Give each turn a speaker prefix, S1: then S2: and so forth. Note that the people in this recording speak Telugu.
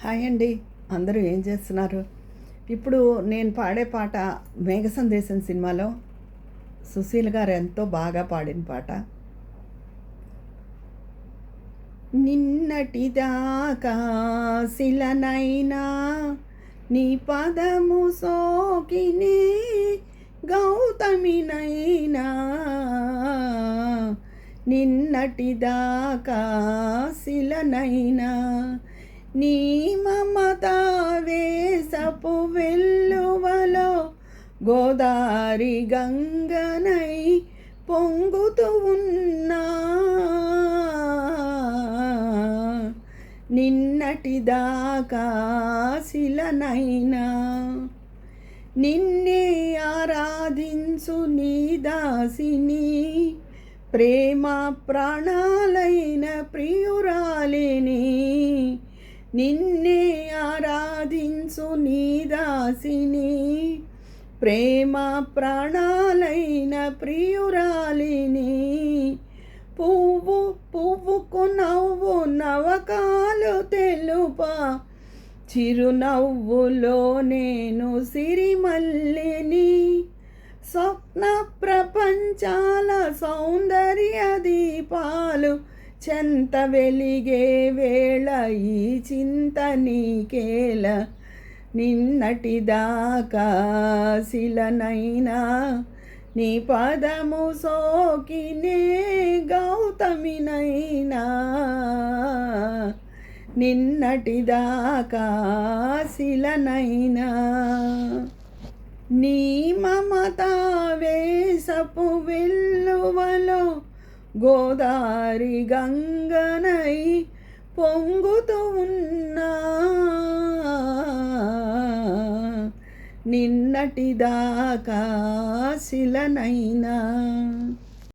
S1: హాయ్ అండి. అందరూ ఏం చేస్తున్నారు? ఇప్పుడు నేను పాడే పాట 'మేఘ సందేశం' సినిమాలో సుశీల్ గారు ఎంతో బాగా పాడిన పాట. నిన్నటిదాకా శిలనైనా నీ పదము సోకినే గౌతమినైనా, నిన్నటిదాకా శిలనైనా నీ మమత వేసపు వెల్లువలో గోదారి గంగనై పొంగుతూ ఉన్నా, నిన్నటిదాకా శిలనైనా నిన్నే ఆరాధించు నీ దాసిని, ప్రేమ ప్రాణాలైన ప్రియురాలిని, నిన్నే ఆరాధించు నీ దాసిని, ప్రేమ ప్రాణాలైన ప్రియురాలిని, పువ్వు పువ్వుకు నవ్వు నవకాలు తెలుపా, చిరునవ్వులో నేను సిరిమల్లిని, స్వప్న ప్రపంచాల సౌందర్య దీపాలు చెంత వెలిగే వేళ ఈ చింత నీకేల, నిన్నటిదాకా శిలనైనా నీ పదము సోకినే గౌతమినైనా, నిన్నటిదాకా శిలనైనా నీ మమత వేసపు వెల్లువలో గోదారి గంగనై పొంగుతూ ఉన్నా, నిన్నటిదాకా శిలనైనా.